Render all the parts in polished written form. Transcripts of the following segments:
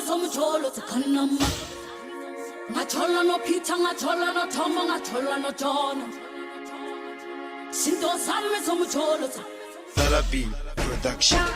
somjolo tsakanama ngachola no Peter ngachola no Tom ngachola no John sinto sami somjolo tsa Therapy Production.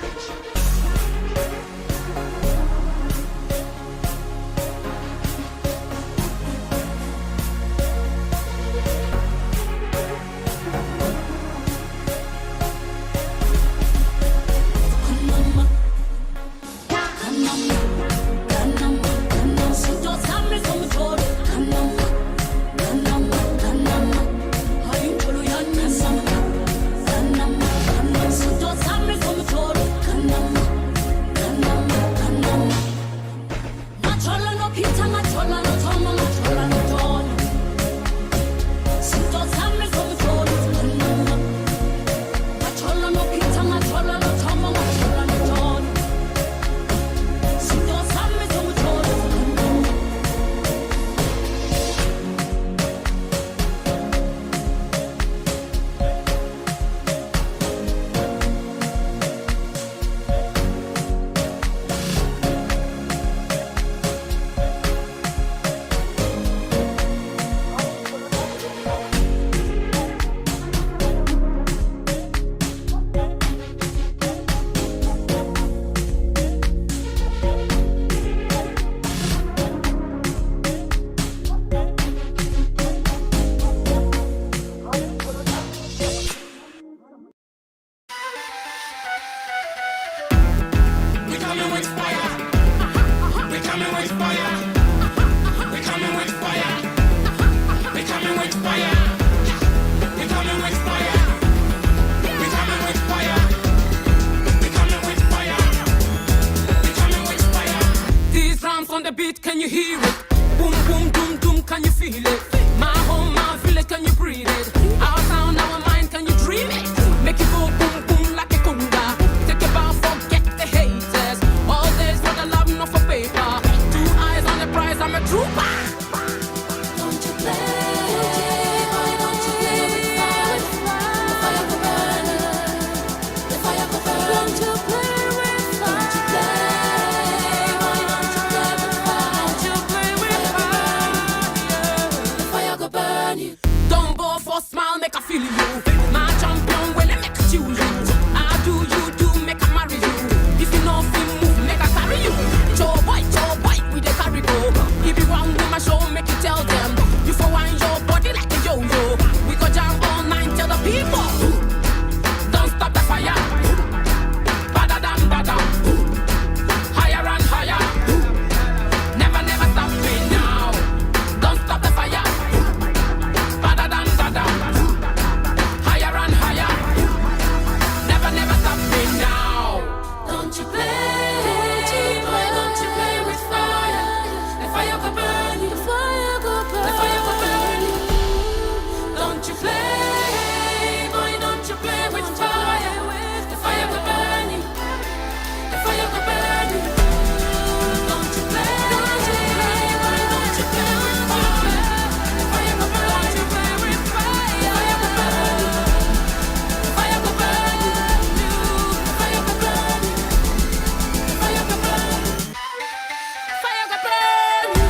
Can you hear it? Boom, boom, doom, doom, can you feel it? My home, my village, can you breathe it? Our sound, our mind, can you dream it? Make it go boom, boom like a conga. Take a bow, forget the haters. All this for the love, not for paper. 2 eyes on the prize, I'm a trooper. Don't you play, boy, don't you play with fire. The fire go burn, the fire go burn. Don't you play with fire. Don't you play, boy, don't you play with fire. Don't you play with fire. The fire go burn you. Don't go for smile, make I feel you. My champion, well, I make you. I do, you do, make I marry you. If you know feel move, make I carry you. Joe boy, we the carry go. If you want with my show, make you tell them. You for wine your body like a yo-yo. We go jam all night, tell the people. Don't stop the fire. Badadam, badam. Higher and higher. Never, never stop me now. Don't stop the fire. Badadam, badam. Higher and higher. Never, never stop me now. Don't you play, boy, don't you play with fire. The fire go burn you. The fire go burn. The fire go burn you. Don't you play, boy, don't you play with fire. The fire go burn you. The fire go burn you. Don't you play, boy, don't you play with fire. The fire go burn you. Play with fire. The fire go burn you. The fire go burn you. The fire go burn you. The fire go burn you. Fire go burn you.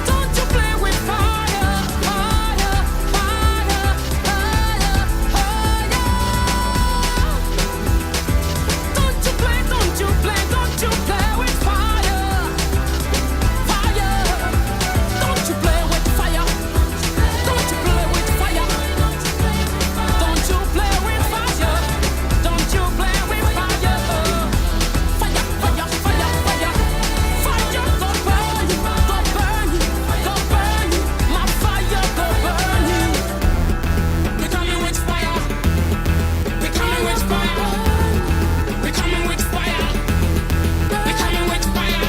Don't you play with fire, fire, fire, fire, fire. Don't you play, don't you play, don't you play with fire, fire. Don't you play with fire. Don't you play with fire. Don't you play with fire. Don't you play with fire. Fire, fire, fire, fire. Fire go burn you, go burn you, go burn you. My fire go burn you. We coming with fire. We coming with fire. We coming with fire. We coming with fire.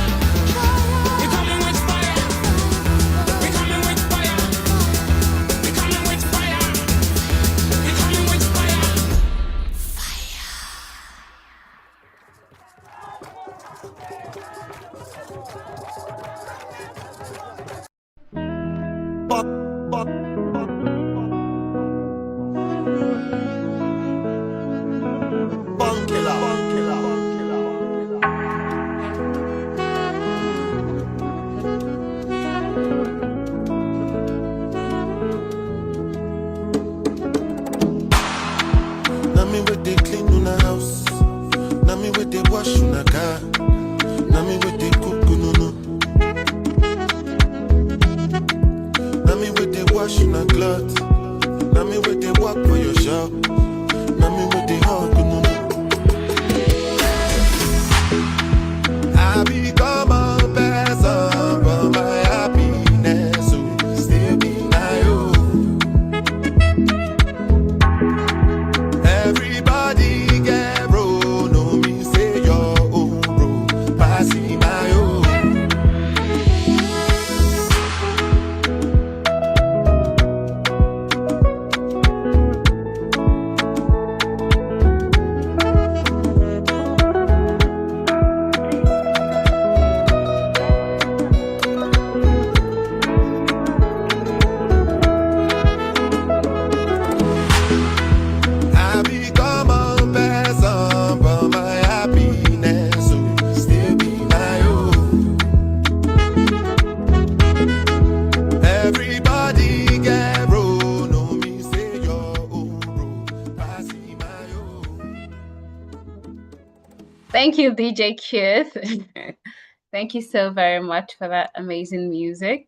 We coming with fire. We coming with fire. We coming with fire. We coming with fire. Bunk killer. Now me with the wash in a cloth. Now me with the walk for your shop. Now me with the hug. I become a person, but my happiness will still be my own. Everybody get bro, no me say your own bro, passing my own. I become a person, but my happiness will still be my own. Everybody get bro, no me say your own bro, passing my own. Thank you, DJ Keith. Thank you so very much for that amazing music.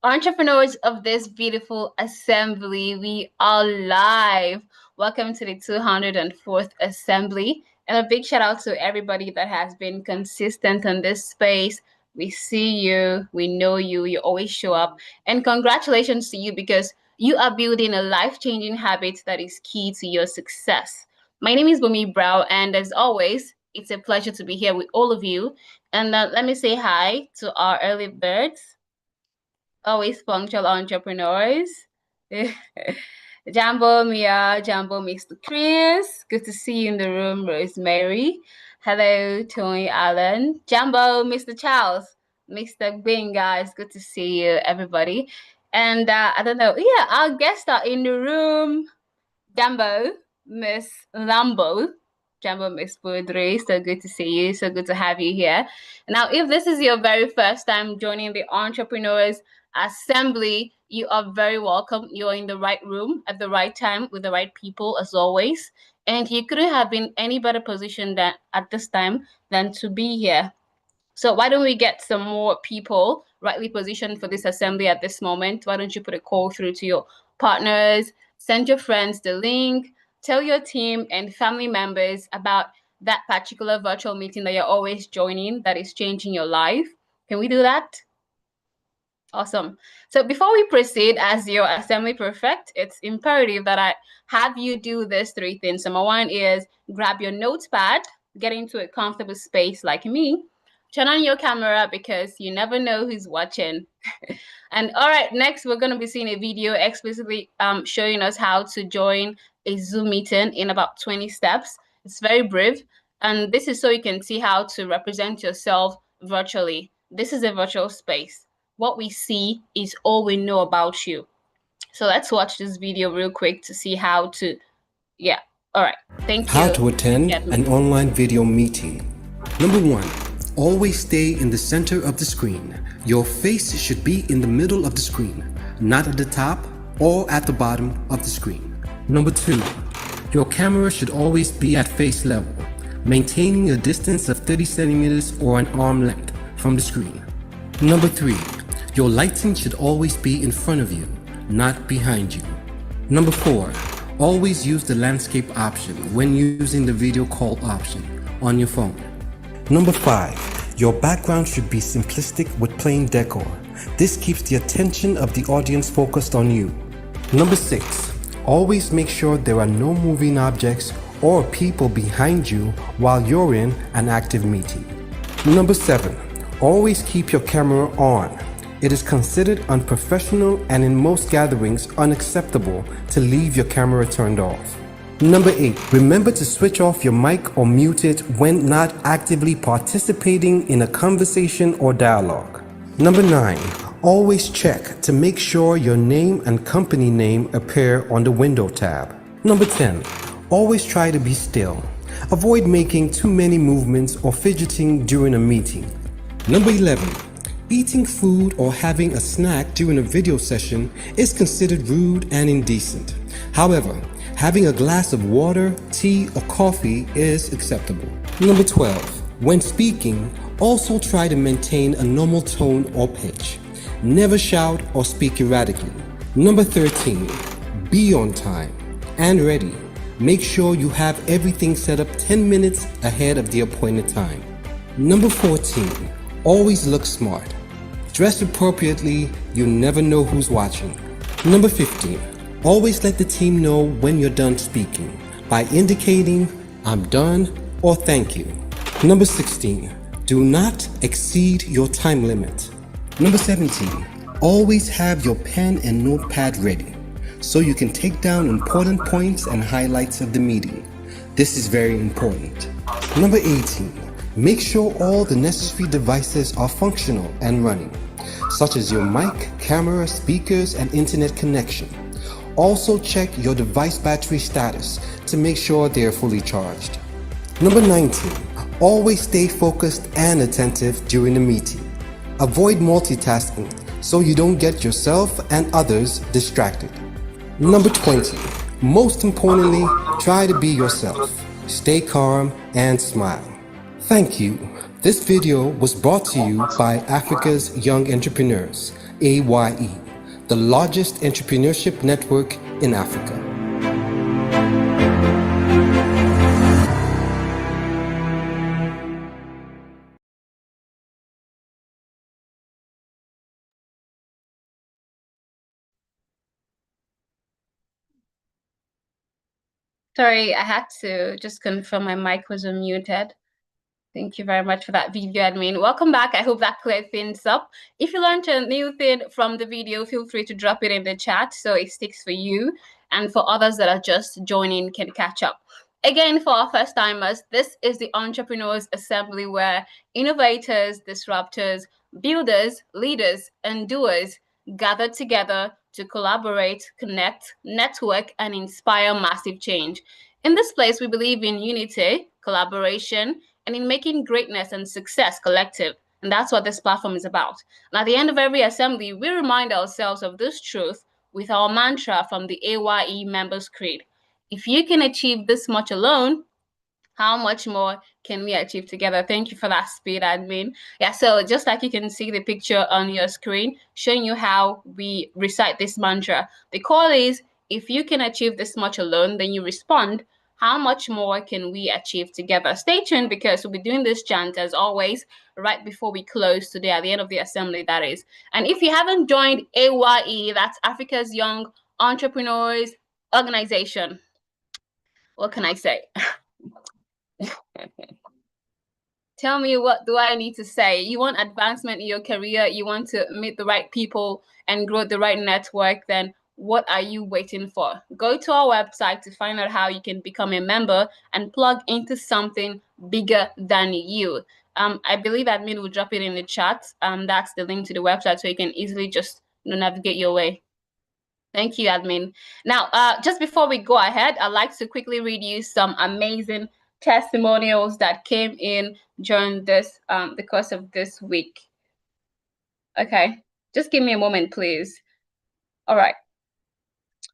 Entrepreneurs of this beautiful assembly, we are live. Welcome to the 204th assembly. And a big shout out to everybody that has been consistent in this space. We see you, we know you, you always show up. And congratulations to you because you are building a life-changing habit that is key to your success. My name is Bumi Brow, and as always, it's a pleasure to be here with all of you. And let me say hi to our early birds, always punctual entrepreneurs. Jambo Mia, Jambo Mr. Chris. Good to see you in the room, Rosemary. Hello, Tony Allen. Jambo, Mr. Charles, Mr. Bing, guys. Good to see you, everybody. And I don't know. Yeah, our guests are in the room. Jambo, Miss Lambo. Jambo, Miss Budri, so good to see you. So good to have you here. Now, if this is your very first time joining the Entrepreneurs Assembly, you are very welcome. You're in the right room at the right time with the right people, as always. And you couldn't have been any better position than at this time than to be here. So why don't we get some more people rightly positioned for this assembly at this moment? Why don't you put a call through to your partners, send your friends the link, tell your team and family members about that particular virtual meeting that you're always joining that is changing your life. Can we do that? Awesome. So before we proceed, as your assembly prefect, it's imperative that I have you do these three things. Number one is grab your notepad, get into a comfortable space like me, turn on your camera because you never know who's watching. And all right, next we're going to be seeing a video explicitly showing us how to join a Zoom meeting in about 20 steps. It's very brief. And this is so you can see how to represent yourself virtually. This is a virtual space. What we see is all we know about you. So let's watch this video real quick to see how to, yeah. All right, thank you. How to attend an online video meeting. Number 1, always stay in the center of the screen. Your face should be in the middle of the screen, not at the top or at the bottom of the screen. Number 2, your camera should always be at face level, maintaining a distance of 30 centimeters or an arm length from the screen. Number 3, your lighting should always be in front of you, not behind you. Number 4, always use the landscape option when using the video call option on your phone. Number 5, your background should be simplistic with plain decor. This keeps the attention of the audience focused on you. Number 6, always make sure there are no moving objects or people behind you while you're in an active meeting. Number 7, always keep your camera on. It is considered unprofessional and in most gatherings unacceptable to leave your camera turned off. Number 8, remember to switch off your mic or mute it when not actively participating in a conversation or dialogue. Number 9, always check to make sure your name and company name appear on the window tab. Number 10, always try to be still. Avoid making too many movements or fidgeting during a meeting. Number 11, eating food or having a snack during a video session is considered rude and indecent. However, having a glass of water, tea, or coffee is acceptable. Number 12, when speaking, also try to maintain a normal tone or pitch. Never shout or speak erratically. Number 13, be on time and ready. Make sure you have everything set up 10 minutes ahead of the appointed time. Number 14, always look smart. Dress appropriately, you never know who's watching. Number 15, always let the team know when you're done speaking by indicating I'm done or thank you. Number 16, do not exceed your time limit. Number 17, always have your pen and notepad ready so you can take down important points and highlights of the meeting. This is very important. Number 18, make sure all the necessary devices are functional and running, such as your mic, camera, speakers, and internet connection. Also check your device battery status to make sure they are fully charged. Number 19, always stay focused and attentive during the meeting. Avoid multitasking so you don't get yourself and others distracted. Number 20, most importantly, try to be yourself. Stay calm and smile. Thank you. This video was brought to you by Africa's Young Entrepreneurs, AYE, the largest entrepreneurship network in Africa. Sorry, I had to just confirm my mic was unmuted. Thank you very much for that video, admin. Welcome back. I hope that cleared things up. If you learned a new thing from the video, feel free to drop it in the chat so it sticks for you and for others that are just joining can catch up. Again, for our first timers, this is the Entrepreneurs Assembly where innovators, disruptors, builders, leaders, and doers gather together to collaborate, connect, network, and inspire massive change. In this place, we believe in unity, collaboration, and in making greatness and success collective. And that's what this platform is about. And at the end of every assembly, we remind ourselves of this truth with our mantra from the AYE Members Creed. If you can achieve this much alone, how much more can we achieve together? Thank you for that speed, admin. Yeah, so just like you can see the picture on your screen showing you how we recite this mantra. The call is, if you can achieve this much alone, then you respond, how much more can we achieve together? Stay tuned because we'll be doing this chant as always right before we close today, at the end of the assembly, that is. And if you haven't joined AYE, that's Africa's Young Entrepreneurs Organization, what can I say? Tell me, what do I need to say? You want advancement in your career, you want to meet the right people and grow the right network, then what are you waiting for? Go to our website to find out how you can become a member and plug into something bigger than you. I believe admin will drop it in the chat. That's the link to the website so you can easily just navigate your way. Thank you, admin. Now, just before we go ahead, I'd like to quickly read you some amazing testimonials that came in during this the course of this week. Okay, just give me a moment, please. All right.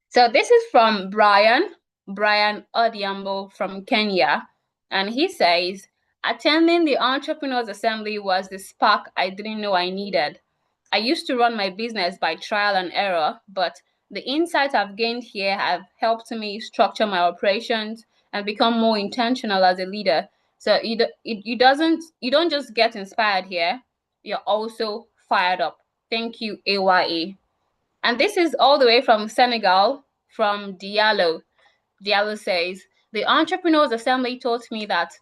So this is from Brian Odiambo from Kenya, and he says, attending the Entrepreneurs Assembly was the spark I didn't know I needed. I used to run my business by trial and error, but the insights I've gained here have helped me structure my operations and become more intentional as a leader. So you don't just get inspired here, you're also fired up. Thank you, AYE. And this is all the way from Senegal, from Diallo. Diallo says, the Entrepreneurs Assembly taught me that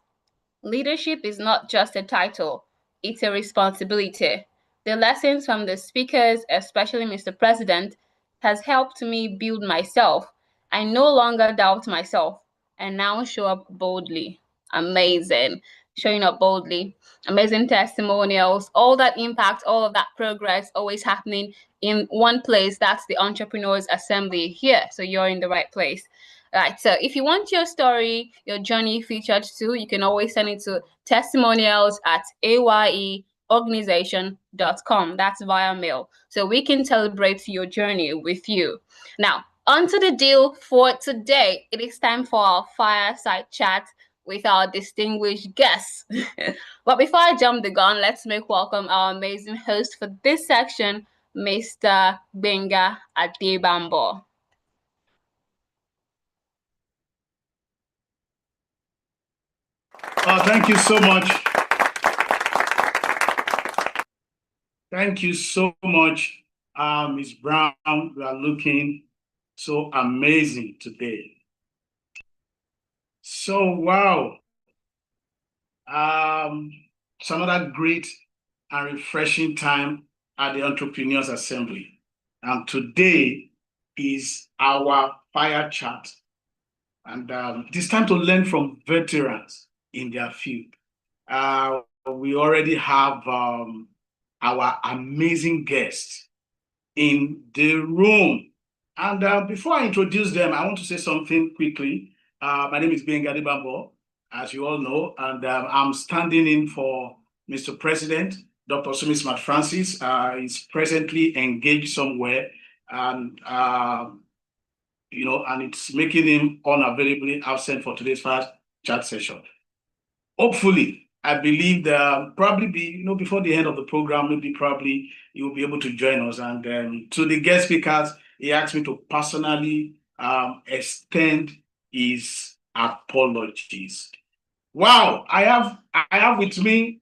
leadership is not just a title, it's a responsibility. The lessons from the speakers, especially Mr. President, has helped me build myself. I no longer doubt myself and now show up boldly. Amazing. Showing up boldly. Amazing testimonials. All that impact, all of that progress always happening in one place. That's the Entrepreneurs Assembly here. So you're in the right place. All right, so if you want your story, your journey featured too, you can always send it to testimonials@ayeorganization.com. That's via mail. So we can celebrate your journey with you. Now, onto the deal for today. It is time for our fireside chat with our distinguished guests. But before I jump the gun, let's make welcome our amazing host for this section, Mr. Benga Adebambo. Thank you so much. Thank you so much, Ms. Brown. You are looking so amazing today. So, wow. It's another great and refreshing time at the Entrepreneurs Assembly. And today is our fire chat. And it is time to learn from veterans in their field. We already have our amazing guests in the room. And before I introduce them, I want to say something quickly. My name is Benga Adebambo, as you all know, and I'm standing in for Mr. President, Dr. Sumi Smart Francis. Is presently engaged somewhere, and and it's making him unavailably absent for today's first chat session. Hopefully, I believe that probably before the end of the program, probably you will be able to join us. And to the guest speakers, he asked me to personally extend his apologies. Wow, I have with me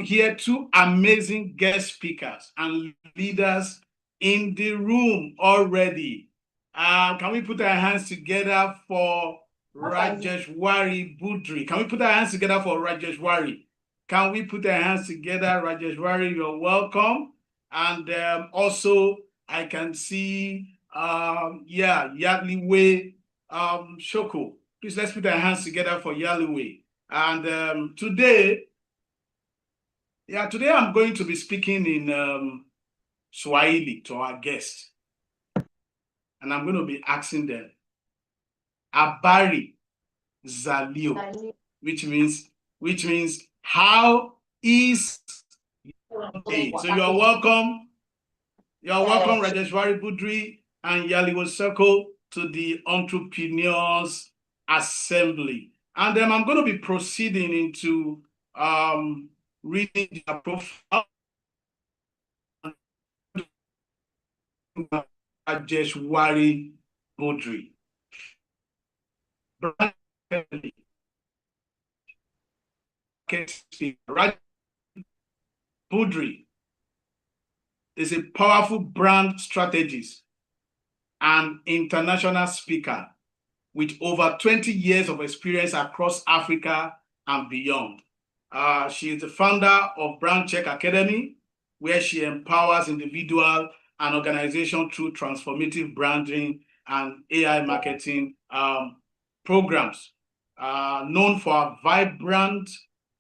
here two amazing guest speakers and leaders in the room already. Can we put our hands together for Rajeshwari Budri? Can we put our hands together for Rajeshwari? Can we put our hands together, Rajeshwari? You're welcome. And also, I can see, Yaliwe Shoko. Please, let's put our hands together for Yaliwe. And today I'm going to be speaking in Swahili to our guests. And I'm going to be asking them, Abari Zalio, which means how is your day? So you're welcome. You're welcome, Rajeshwari Budri and Yaliwo Circle, to the Entrepreneurs Assembly. And then I'm going to be proceeding into reading their profile. Rajeshwari Budri. Budri is a powerful brand strategist and international speaker with over 20 years of experience across Africa and beyond. She is the founder of Brand Check Academy, where she empowers individuals and organizations through transformative branding and AI marketing programs. Known for her vibrant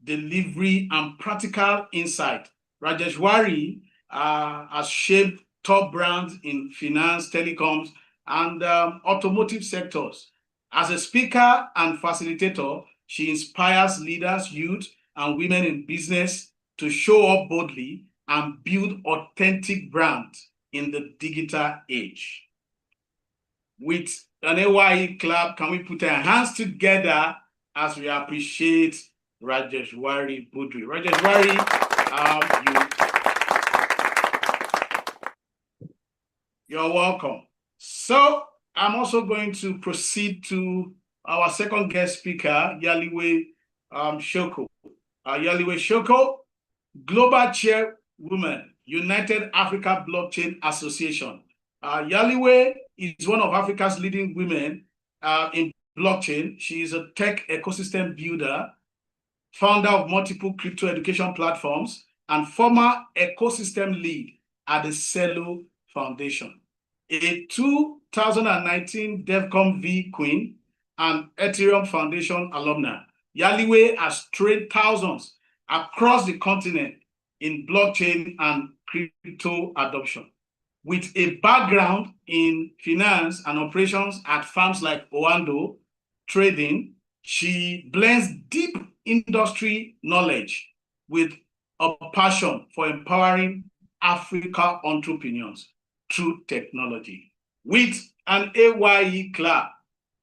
delivery and practical insight, Rajeshwari has shaped top brands in finance, telecoms, and automotive sectors. As a speaker and facilitator, she inspires leaders, youth, and women in business to show up boldly and build authentic brands in the digital age. With an AYE clap, can we put our hands together as we appreciate Rajeshwari Budri? Rajeshwari, you're welcome. So I'm also going to proceed to our second guest speaker, Yaliwe Shoko. Yaliwe Shoko, Global Chairwoman, United Africa Blockchain Association. Yaliwe is one of Africa's leading women in blockchain. She is a tech ecosystem builder, founder of multiple crypto education platforms, and former ecosystem lead at the Cello Foundation. A 2019 DevCon V Queen and Ethereum Foundation alumna, Yaliwe has trained thousands across the continent in blockchain and crypto adoption. With a background in finance and operations at firms like Oando Trading, she blends deep industry knowledge with a passion for empowering Africa entrepreneurs through technology. With an AYE clap,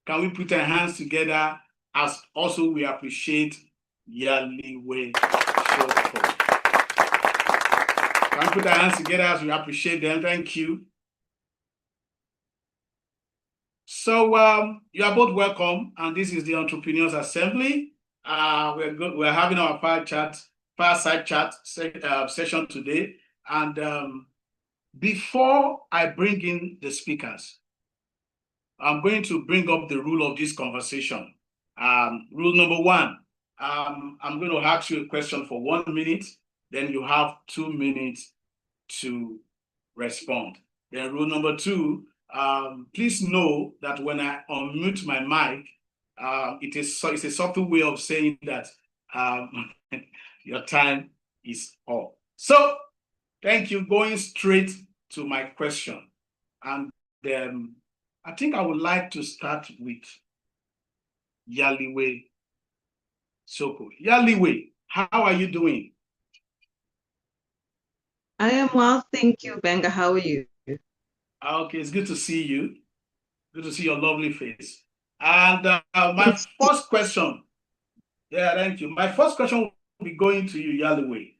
can we put our hands together as also we appreciate Yaliwe Shoko. Can we put our hands together as we appreciate them? Thank you. So you are both welcome, and this is the Entrepreneurs Assembly. We're having our fireside chat session today, and before I bring in the speakers, I'm going to bring up the rule of this conversation. Rule number one, I'm going to ask you a question for 1 minute, then you have 2 minutes to respond. Then rule number two, please know that when I unmute my mic, it's a subtle way of saying that your time is up. So thank you. Going straight to my question. And I think I would like to start with Yaliwe Soko. Yaliwe, how are you doing? I am well, thank you, Benga. How are you? Okay, it's good to see you. Good to see your lovely face. And my first question, thank you. My first question will be going to you, Yaliwe.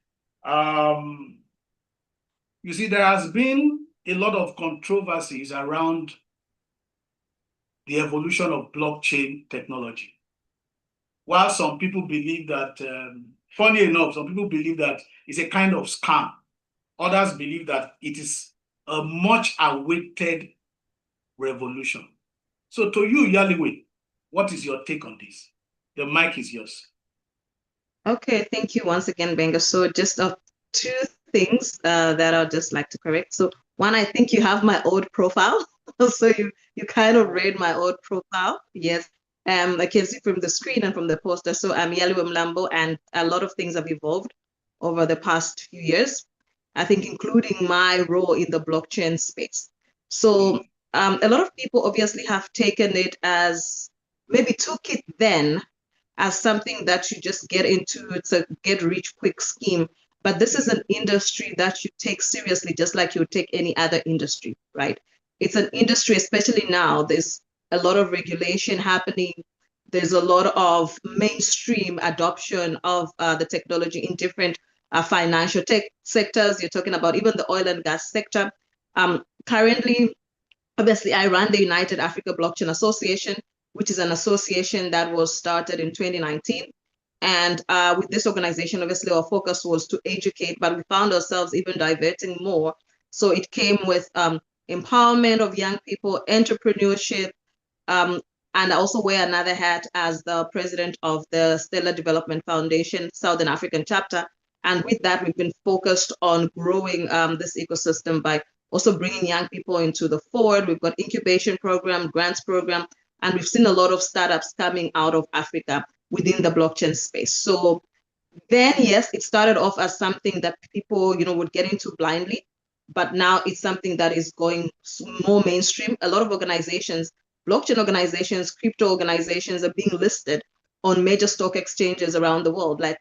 You see, there has been a lot of controversies around the evolution of blockchain technology. While some people believe that, funny enough, some people believe that it's a kind of scam. Others believe that it is a much awaited revolution. So to you, Yaliwe, what is your take on this? The mic is yours. Okay, thank you once again, Benga. So just two things that I'd just like to correct. So one, I think you have my old profile. So you kind of read my old profile. Yes. I can see from the screen and from the poster. So I'm Yaliwe Mlambo, and a lot of things have evolved over the past few years, I think including my role in the blockchain space. So a lot of people obviously have taken it as, maybe took it then as something that you just get into. It's a get rich quick scheme. But this is an industry that you take seriously, just like you would take any other industry, right? It's an industry, especially now, there's a lot of regulation happening. There's a lot of mainstream adoption of the technology in different financial tech sectors. You're talking about even the oil and gas sector. Currently, obviously, I run the United Africa Blockchain Association, which is an association that was started in 2019. And with this organization, obviously, our focus was to educate, but we found ourselves even diverting more. So it came with empowerment of young people, entrepreneurship, and I also wear another hat as the president of the Stellar Development Foundation Southern African chapter. And with that, we've been focused on growing this ecosystem by also bringing young people into the forward. We've got incubation program, grants program, and we've seen a lot of startups coming out of Africa within the blockchain space. So then, yes, it started off as something that people, would get into blindly, but now it's something that is going more mainstream. A lot of organizations, blockchain organizations, crypto organizations are being listed on major stock exchanges around the world. Like,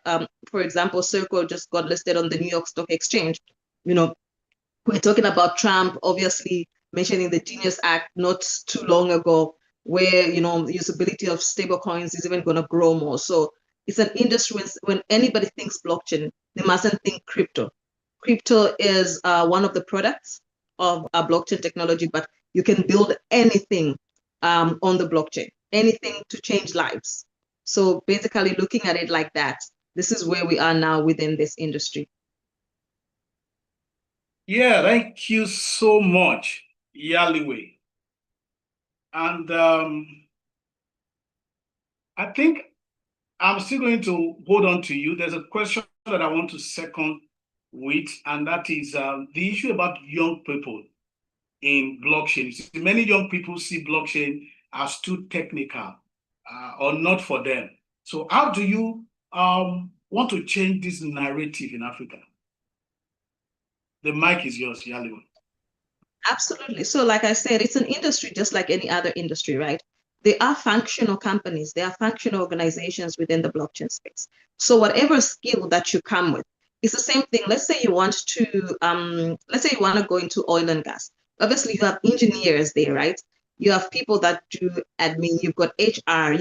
for example, Circle just got listed on the New York Stock Exchange. We're talking about Trump, obviously mentioning the Genius Act not too long ago, where, the usability of stable coins is even going to grow more. So it's an industry when anybody thinks blockchain, they mustn't think crypto. Crypto is one of the products of blockchain technology, but you can build anything on the blockchain, anything to change lives. So basically looking at it like that, this is where we are now within this industry. Yeah, thank you so much, Yaliwe. And I think I'm still going to hold on to you. There's a question that I want to second with, and that is the issue about young people in blockchain. Many young people see blockchain as too technical or not for them. So how do you want to change this narrative in Africa? The mic is yours, Yaliwe. Absolutely. So like I said, it's an industry just like any other industry, right? They are functional companies. They are functional organizations within the blockchain space. So whatever skill that you come with, it's the same thing. Let's say you want to go into oil and gas. Obviously, you have engineers there, right? You have people that do admin, you've got HR,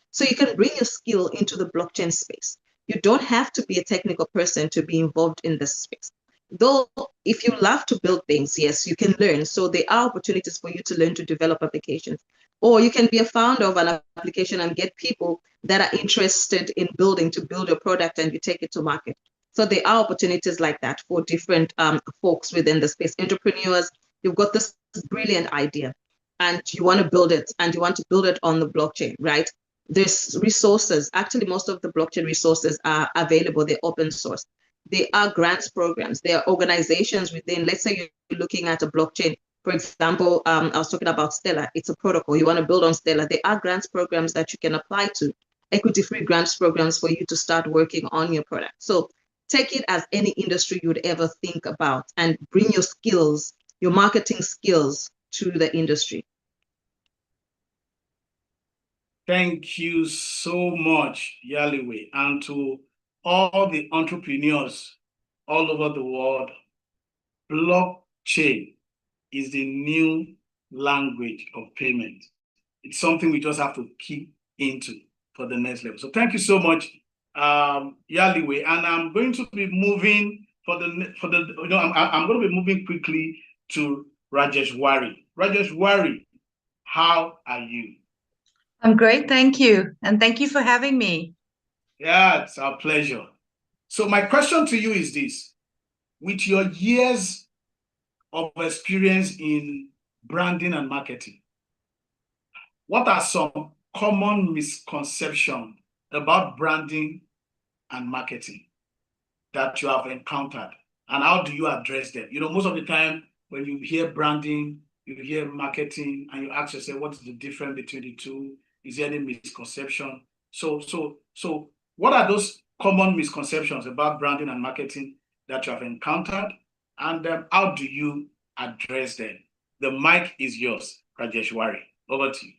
so you can bring your skill into the blockchain space. You don't have to be a technical person to be involved in this space. though if you love to build things, yes, you can learn. So there are opportunities for you to learn to develop applications. Or you can be a founder of an application and get people that are interested in building to build your product and you take it to market. So there are opportunities like that for different folks within the space. Entrepreneurs, you've got this brilliant idea and you want to build it and you want to build it on the blockchain, right? There's resources. Actually, most of the blockchain resources are available. They're open source. There are grants programs. There are organizations within, let's say you're looking at a blockchain. For example, I was talking about Stellar. It's a protocol. You want to build on Stellar. There are grants programs that you can apply to, equity-free grants programs for you to start working on your product. So take it as any industry you'd ever think about and bring your skills, your marketing skills to the industry. Thank you so much, Yaliwe, and to all the entrepreneurs all over the world. Blockchain is the new language of payment. It's something we just have to keep into for the next level. So thank you so much, Yaliwe. And I'm going to be moving I'm going to be moving quickly to Rajeshwari. Rajeshwari, how are you? I'm great, thank you. And thank you for having me. Yeah, it's our pleasure. So my question to you is this. With your years of experience in branding and marketing, what are some common misconceptions about branding and marketing that you have encountered? And how do you address them? Most of the time when you hear branding, you hear marketing, and you ask yourself, what is the difference between the two? Is there any misconception? So what are those common misconceptions about branding and marketing that you have encountered? And how do you address them? The mic is yours, Rajeshwari. Over to you.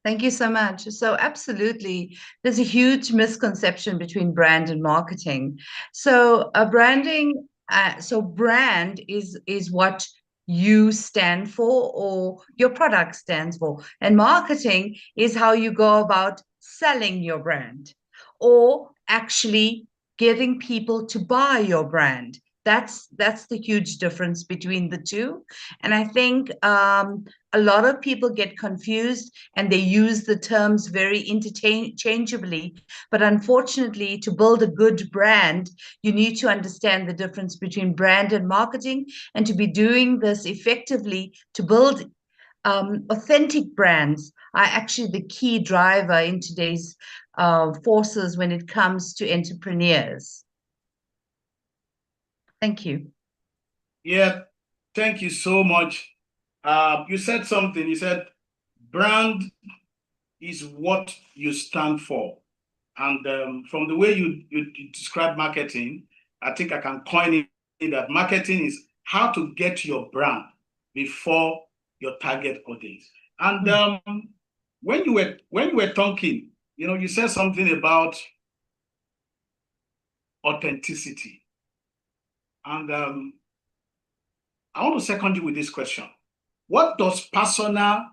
Thank you so much. So absolutely, there's a huge misconception between brand and marketing. So brand is what you stand for or your product stands for. And marketing is how you go about selling your brand or actually getting people to buy your brand. That's the huge difference between the two. And I think a lot of people get confused and they use the terms very interchangeably. But unfortunately, to build a good brand, you need to understand the difference between brand and marketing, and to be doing this effectively to build authentic brands are actually the key driver in today's forces when it comes to entrepreneurs. Thank you. Yeah, thank you so much. You said something. You said brand is what you stand for. And from the way you describe marketing, I think I can coin it that marketing is how to get your brand before your target audience. And when you were talking, you said something about authenticity. And I want to second you with this question. What does personal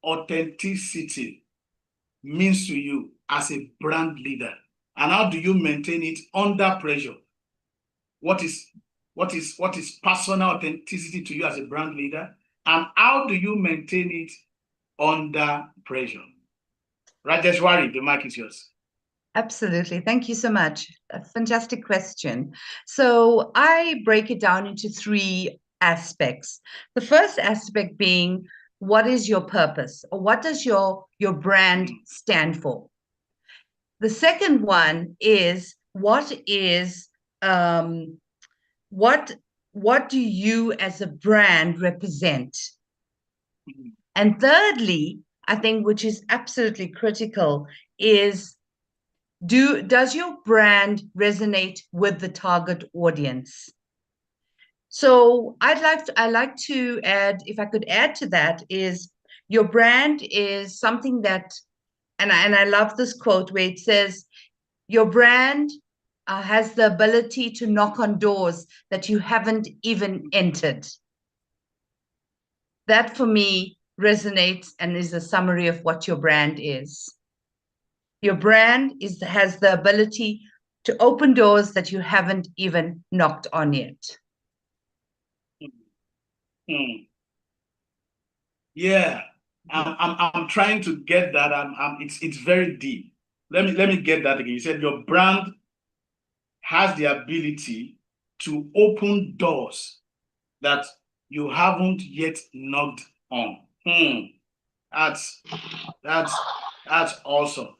authenticity means to you as a brand leader? And how do you maintain it under pressure? What is personal authenticity to you as a brand leader? And how do you maintain it under pressure? Rajeshwari, the mic is yours. Absolutely. Thank you so much. A fantastic question. So I break it down into three aspects. The first aspect being, what is your purpose, or what does your brand stand for? The second one is, what do you as a brand represent? And thirdly, I think, which is absolutely critical, is does your brand resonate with the target audience? So I like to add, if I could add to that, is your brand is something that, and I love this quote where it says, your brand has the ability to knock on doors that you haven't even entered. That for me resonates and is a summary of what your brand is. Your brand has the ability to open doors that you haven't even knocked on yet. Hmm. Yeah, I'm trying to get that. It's very deep. Let me get that again. You said your brand has the ability to open doors that you haven't yet knocked on. That's that's that's awesome.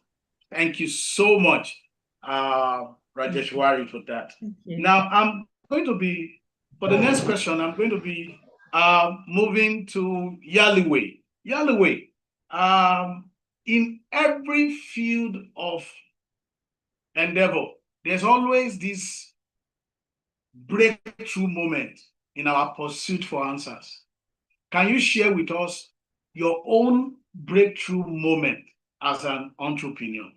Thank you so much, Rajeshwari, for that. Thank you. Now I'm going to be for the next question. I'm going to be moving to Yaliwe. Yaliwe, in every field of endeavor, there's always this breakthrough moment in our pursuit for answers. Can you share with us your own breakthrough moment as an entrepreneur?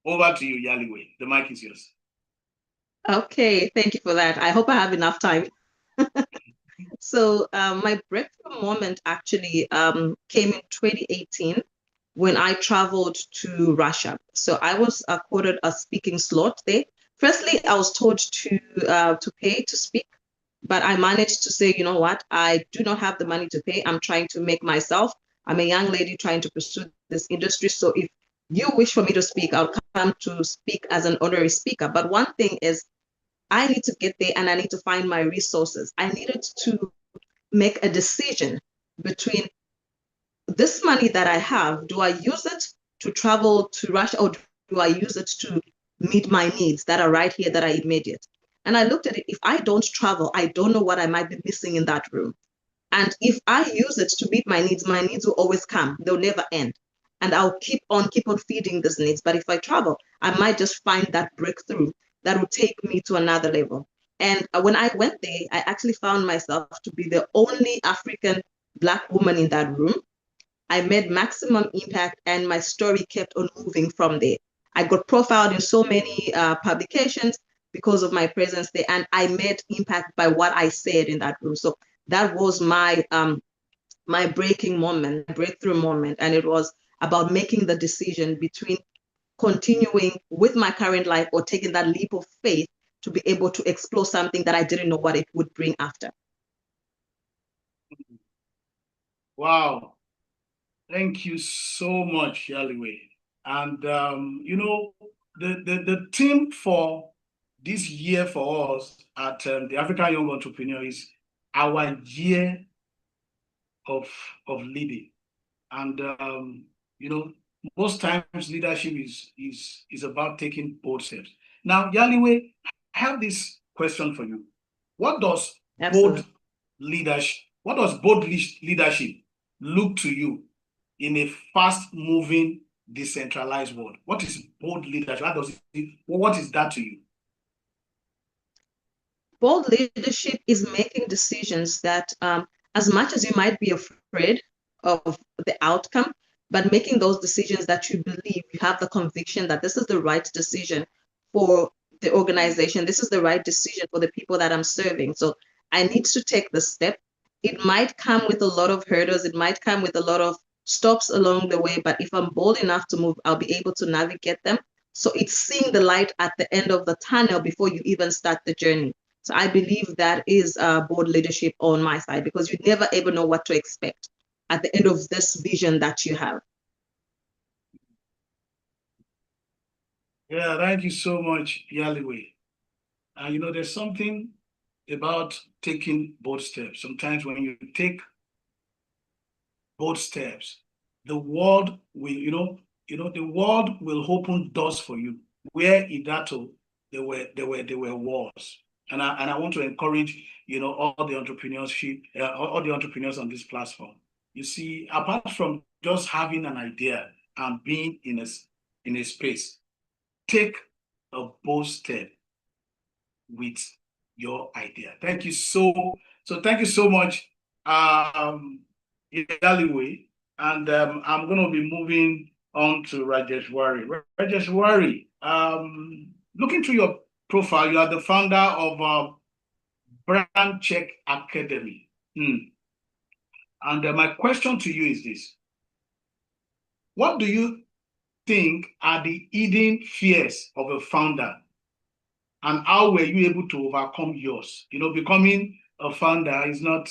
Over to you, Yaliwe. The mic is yours. Okay, thank you for that. I hope I have enough time. So my breakthrough moment actually came in 2018 when I traveled to Russia. So I was quoted a speaking slot there. Firstly, I was told to pay to speak, but I managed to say, you know what, I do not have the money to pay. I'm trying to make myself. I'm a young lady trying to pursue this industry. So if you wish for me to speak, I'll come to speak as an honorary speaker. But one thing is, I need to get there and I need to find my resources. I needed to make a decision between this money that I have, do I use it to travel to Russia or do I use it to meet my needs that are right here that are immediate? And I looked at it, if I don't travel, I don't know what I might be missing in that room. And if I use it to meet my needs will always come. They'll never end. And I'll keep on feeding these needs. But if I travel, I might just find that breakthrough that will take me to another level. And when I went there, I actually found myself to be the only African Black woman in that room. I made maximum impact and my story kept on moving from there. I got profiled in so many publications because of my presence there, and I made impact by what I said in that room. So that was my breaking moment, breakthrough moment, and it was about making the decision between continuing with my current life or taking that leap of faith to be able to explore something that I didn't know what it would bring after. Wow. Thank you so much, Yaliwe. And the theme for this year for us at the African Young Entrepreneur is our year of leading. And most times leadership is about taking bold steps. Now, Yaliwe, I have this question for you. What does Absolutely. bold leadership look to you in a fast-moving, decentralized world? What is bold leadership? What is that to you? Bold leadership is making decisions that, as much as you might be afraid of the outcome, but making those decisions that you believe you have the conviction that this is the right decision for the organization, this is the right decision for the people that I'm serving. So I need to take the step. It might come with a lot of hurdles, it might come with a lot of stops along the way, but if I'm bold enough to move, I'll be able to navigate them. So it's seeing the light at the end of the tunnel before you even start the journey. So I believe that is board leadership on my side, because you never ever know what to expect at the end of this vision that you have. Yeah, thank you so much, Yaliwe. There's something about taking bold steps. Sometimes when you take bold steps, the world will, the world will open doors for you. Where in that there were walls. And I want to encourage, all the entrepreneurship, all the entrepreneurs on this platform. You see, apart from just having an idea and being in a space, take a bold step with your idea. Thank you thank you so much, Yaliwe. And I'm going to be moving on to Rajeshwari. Rajeshwari, looking through your profile, you are the founder of Brand Check Academy. And my question to you is this. What do you think are the hidden fears of a founder? And how were you able to overcome yours? Becoming a founder is not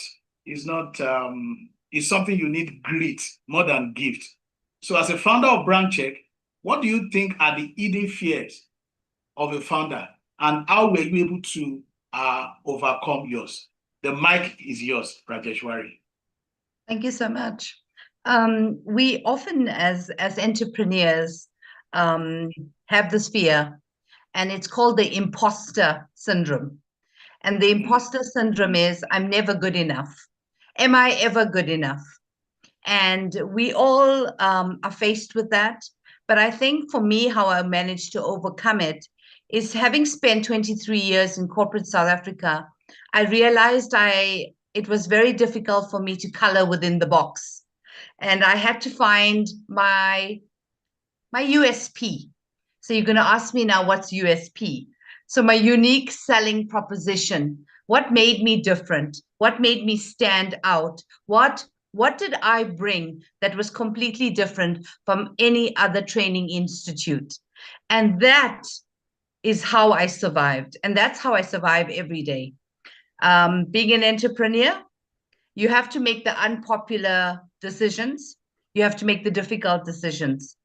is something you need grit more than gift. So as a founder of Brand Check, what do you think are the hidden fears of a founder, and how were you able to overcome yours? The mic is yours, Rajeshwari. Thank you so much. We often, as entrepreneurs, have this fear, and it's called the imposter syndrome. And the imposter syndrome is, I'm never good enough. Am I ever good enough? And we all are faced with that. But I think for me, how I managed to overcome it is, having spent 23 years in corporate South Africa, I realized it was very difficult for me to color within the box. And I had to find my USP. So you're going to ask me now, what's USP? So my unique selling proposition. What made me different? What made me stand out? What did I bring that was completely different from any other training institute? And that is how I survived. And that's how I survive every day. Being an entrepreneur, you have to make the unpopular decisions. You have to make the difficult decisions.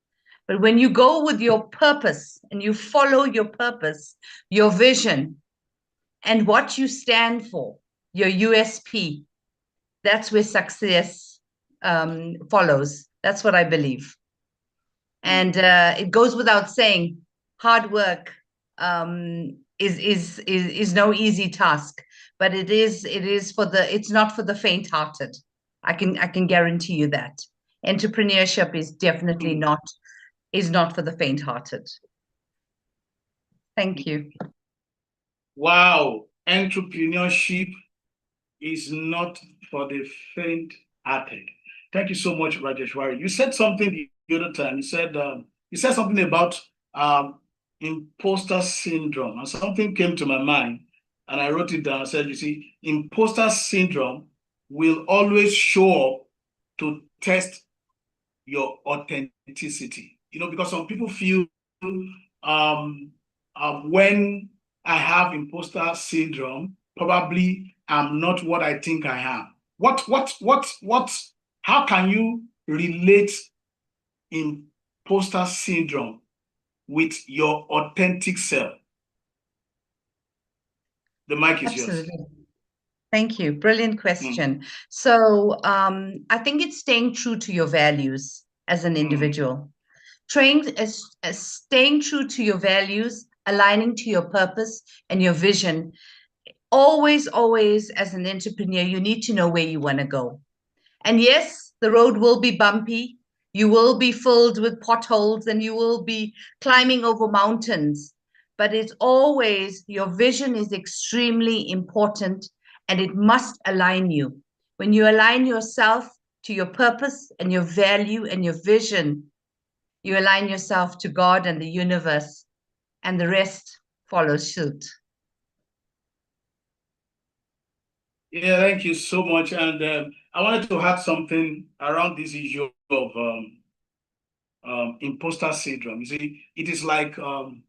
But when you go with your purpose and you follow your purpose, your vision, and what you stand for, your USP, that's where success follows. That's what I believe. And it goes without saying, hard work is no easy task, but it's not for the faint-hearted. I can guarantee you that. Entrepreneurship is definitely not for the faint-hearted. Thank you. Wow, entrepreneurship is not for the faint-hearted. Thank you so much, Rajeshwari. You said something the other time. You said something about imposter syndrome, and something came to my mind, and I wrote it down. I said, you see, imposter syndrome will always show up to test your authenticity. Because some people feel when I have imposter syndrome, probably I'm not what I think I am. How can you relate imposter syndrome with your authentic self? The mic is yours. Absolutely. Thank you. Brilliant question. So I think it's staying true to your values as an individual. Staying true to your values, aligning to your purpose and your vision. Always, as an entrepreneur, you need to know where you want to go. And yes, the road will be bumpy. You will be filled with potholes and you will be climbing over mountains. But it's always, your vision is extremely important, and it must align you. When you align yourself to your purpose and your value and your vision, you align yourself to God and the universe, and the rest follows suit. Yeah, thank you so much. And I wanted to add something around this issue of imposter syndrome. You see, it is like on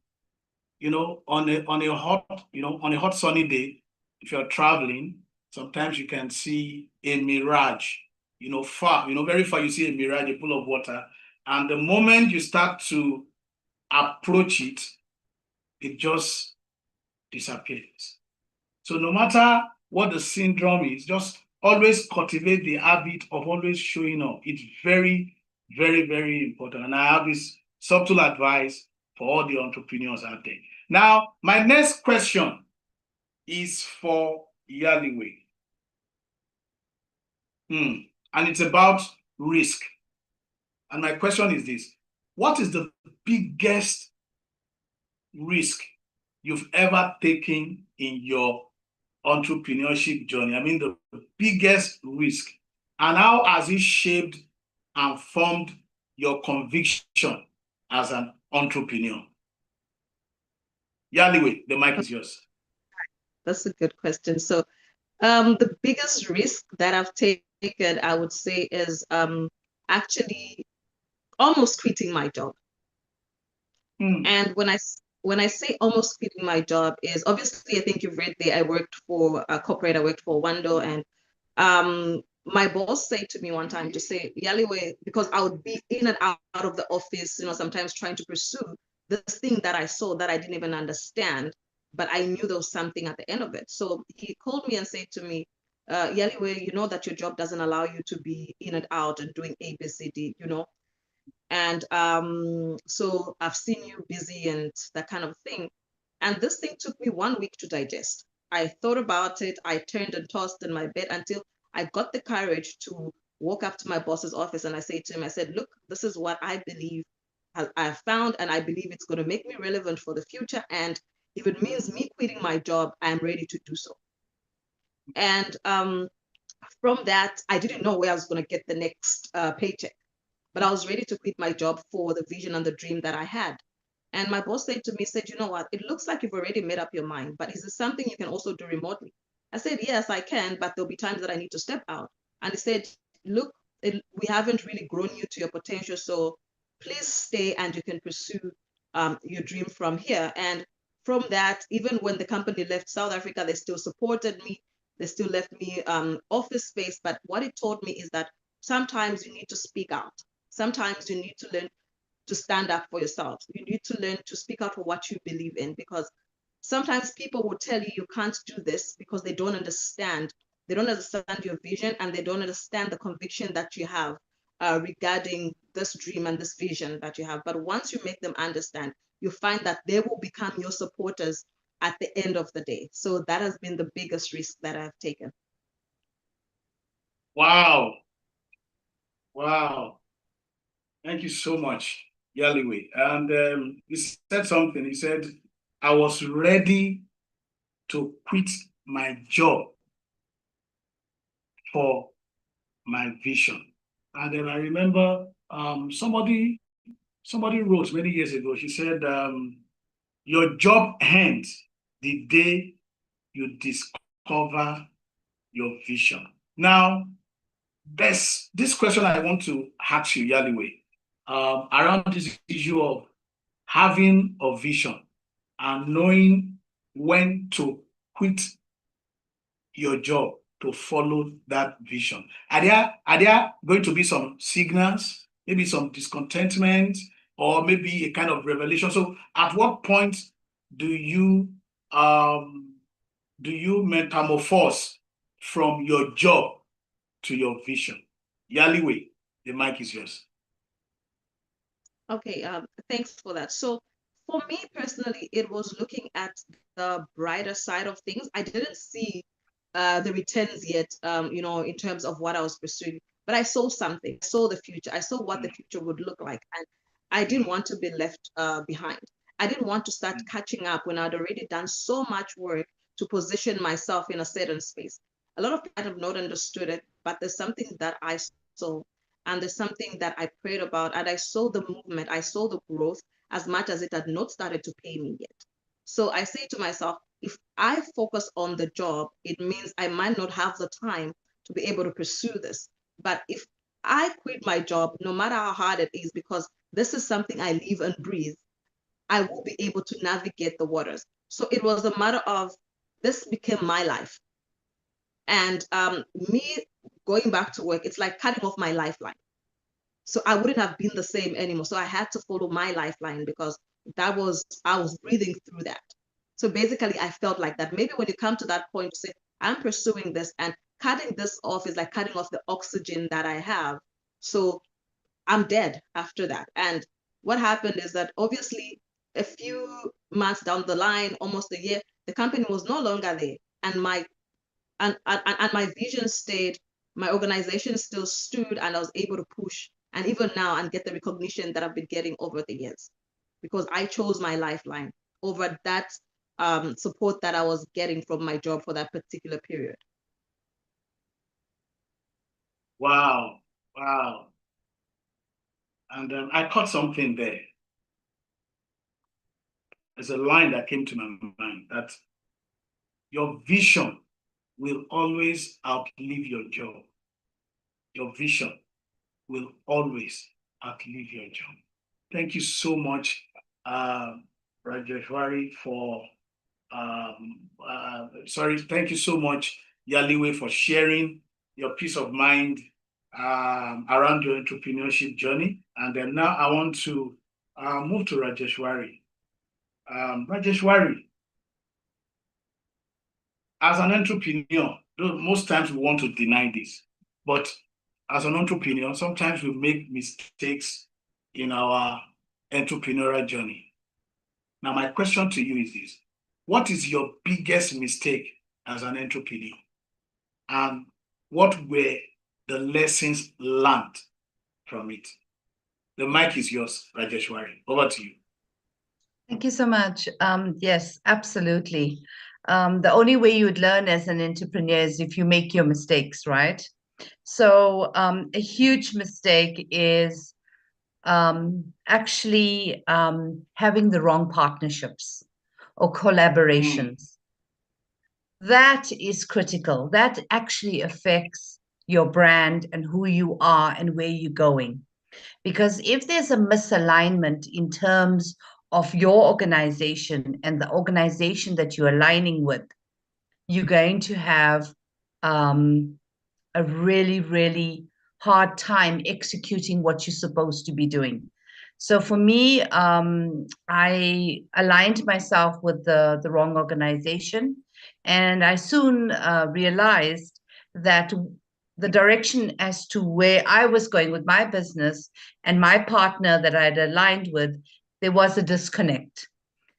a hot sunny day, if you're traveling, sometimes you can see a mirage. Far, very far, you see a mirage, a pool of water, and the moment you start to approach it, it just disappears. So no matter what the syndrome is, just always cultivate the habit of always showing up. It's very, very, very important. And I have this subtle advice for all the entrepreneurs out there. Now, my next question is for Yaliwe. And it's about risk. And my question is this: what is the biggest risk you've ever taken in your entrepreneurship journey? I mean, the biggest risk. And how has it shaped and formed your conviction as an entrepreneur? Yaliwe, the mic is yours. That's a good question. So the biggest risk that I've taken, I would say, is actually almost quitting my job. And when I say almost quitting my job, is obviously, I think you've read there, I worked for a corporate, I worked for Wando, and My boss said to me one time to say, Yaliwe, because I would be in and out of the office, sometimes trying to pursue this thing that I saw that I didn't even understand, but I knew there was something at the end of it. So he called me and said to me, Yaliwe, you know that your job doesn't allow you to be in and out and doing A, B, C, D, and so I've seen you busy and that kind of thing. And this thing took me 1 week to digest. I thought about it. I turned and tossed in my bed until I got the courage to walk up to my boss's office and I said to him, I said, look, this is what I believe I found, and I believe it's going to make me relevant for the future. And if it means me quitting my job, I'm ready to do so. And from that, I didn't know where I was going to get the next paycheck, but I was ready to quit my job for the vision and the dream that I had. And my boss said to me, said, you know what, it looks like you've already made up your mind, but is it something you can also do remotely? I said, yes, I can, but there'll be times that I need to step out. And he said, look, we haven't really grown you to your potential, so please stay and you can pursue your dream from here. And from that, even when the company left South Africa, they still supported me. They still left me office space. But what it taught me is that sometimes you need to speak out. Sometimes you need to learn to stand up for yourself. You need to learn to speak out for what you believe in, because sometimes people will tell you you can't do this because they don't understand. They don't understand your vision, and they don't understand the conviction that you have regarding this dream and this vision that you have. But once you make them understand, you find that they will become your supporters at the end of the day. So that has been the biggest risk that I've taken. Wow. Wow. Thank you so much, Yaliwe. And he said something. He said, I was ready to quit my job for my vision. And then I remember somebody wrote many years ago, she said, your job ends the day you discover your vision. Now, there's this question I want to ask you, Yaliwe, around this issue of having a vision and knowing when to quit your job to follow that vision. Are there going to be some signals, maybe some discontentment, or maybe a kind of revelation? So at what point do you metamorphose from your job to your vision? Yaliwe, the mic is yours. Okay, thanks for that. So for me personally, it was looking at the brighter side of things. I didn't see the returns yet, in terms of what I was pursuing, but I saw something. I saw the future. I saw what the future would look like, and I didn't want to be left behind. I didn't want to start catching up when I'd already done so much work to position myself in a certain space. A lot of people have not understood it, but there's something that I saw, and there's something that I prayed about, and I saw the movement, I saw the growth as much as it had not started to pay me yet. So I say to myself, if I focus on the job, it means I might not have the time to be able to pursue this. But if I quit my job, no matter how hard it is, because this is something I live and breathe, I will be able to navigate the waters. So it was a matter of this became my life. And me going back to work, it's like cutting off my lifeline. So I wouldn't have been the same anymore. So I had to follow my lifeline because I was breathing through that. So basically, I felt like that. Maybe when you come to that point to say, I'm pursuing this, and cutting this off is like cutting off the oxygen that I have. So I'm dead after that. And what happened is that obviously a few months down the line, almost a year, the company was no longer there. And my vision stayed, my organization still stood, and I was able to push, and even now, and get the recognition that I've been getting over the years, because I chose my lifeline over that support that I was getting from my job for that particular period. Wow, wow. And I caught something there. There's a line that came to my mind that your vision will always outlive your job. Your vision will always outlive your job. Thank you so much, Rajeshwari, thank you so much, Yaliwe, for sharing your peace of mind around your entrepreneurship journey. And then now I want to move to Rajeshwari. Rajeshwari, as an entrepreneur, most times we want to deny this, but as an entrepreneur, sometimes we make mistakes in our entrepreneurial journey. Now, my question to you is this: what is your biggest mistake as an entrepreneur? And what were the lessons learned from it? The mic is yours, Rajeshwari. Over to you. Thank you so much. Yes, absolutely. The only way you would learn as an entrepreneur is if you make your mistakes, right? So a huge mistake is actually having the wrong partnerships or collaborations. That is critical. That actually affects your brand and who you are and where you're going. Because if there's a misalignment in terms of your organization and the organization that you're aligning with, you're going to have a really, really hard time executing what you're supposed to be doing. So for me, I aligned myself with the wrong organization, and I soon realized that the direction as to where I was going with my business and my partner that I had aligned with, there was a disconnect.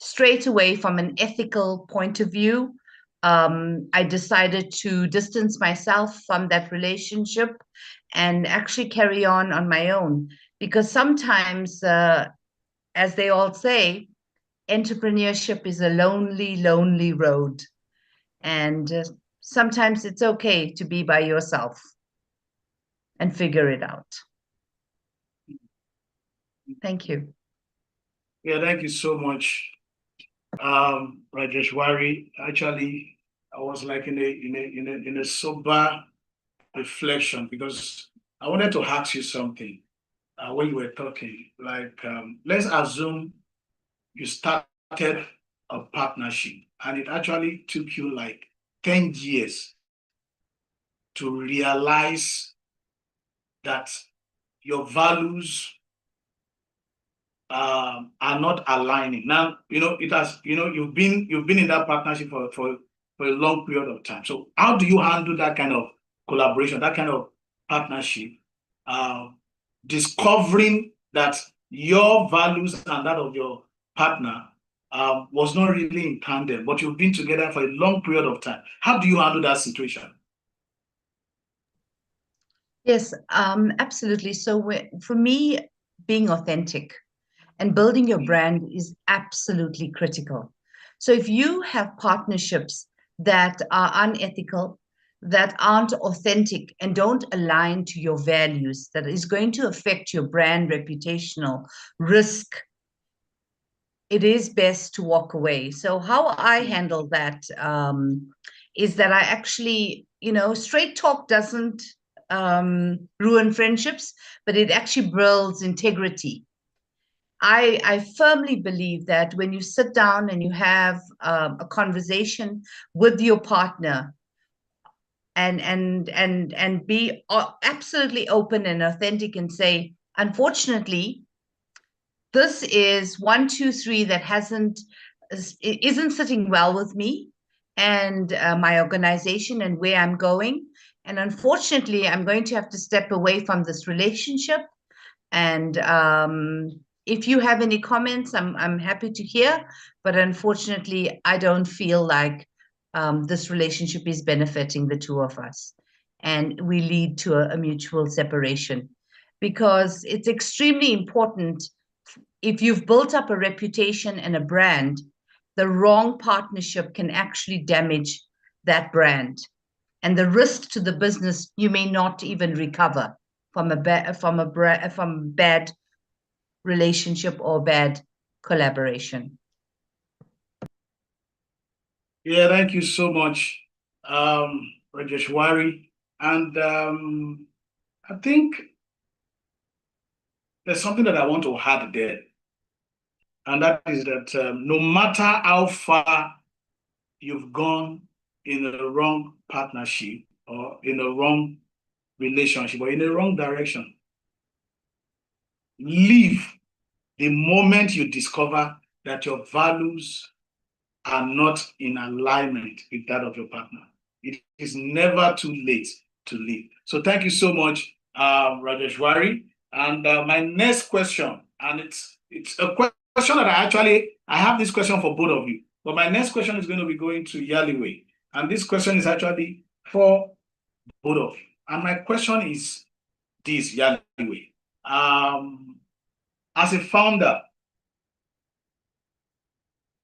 Straight away, from an ethical point of view, I decided to distance myself from that relationship and actually carry on my own. Because sometimes, as they all say, entrepreneurship is a lonely, lonely road. And sometimes it's okay to be by yourself and figure it out. Thank you. Yeah, thank you so much, Rajeshwari. Actually, I was like in a sober reflection, because I wanted to ask you something when you were talking. Like, let's assume you started a partnership and it actually took you like 10 years to realize that your values are not aligning. Now, it has, you've been in that partnership for a long period of time. So how do you handle that kind of collaboration, that kind of partnership, discovering that your values and that of your partner was not really in tandem, but you've been together for a long period of time? How do you handle that situation? Yes, absolutely. So for me, being authentic and building your brand is absolutely critical. So if you have partnerships that are unethical, that aren't authentic, and don't align to your values, that is going to affect your brand reputational risk, it is best to walk away. So how I handle that is that I actually, straight talk doesn't ruin friendships, but it actually builds integrity. I firmly believe that when you sit down and you have a conversation with your partner and be absolutely open and authentic and say, unfortunately, this is 1, 2, 3 that isn't sitting well with me and my organization and where I'm going. And unfortunately, I'm going to have to step away from this relationship. And if you have any comments, I'm happy to hear. But unfortunately, I don't feel like this relationship is benefiting the two of us. And we lead to a mutual separation. Because it's extremely important, if you've built up a reputation and a brand, the wrong partnership can actually damage that brand. And the risk to the business, you may not even recover from a bad relationship or bad collaboration. Yeah, thank you so much, Rajeshwari. And I think there's something that I want to add there, and that is that no matter how far you've gone in a wrong partnership or in a wrong relationship or in the wrong direction. Leave the moment you discover that your values are not in alignment with that of your partner. It is never too late to leave. So thank you so much, Rajeshwari. And my next question, and it's a question that I have this question for both of you, but my next question is going to be going to Yaliwe. And this question is actually for both of you. And my question is this, Yaliwe. As a founder,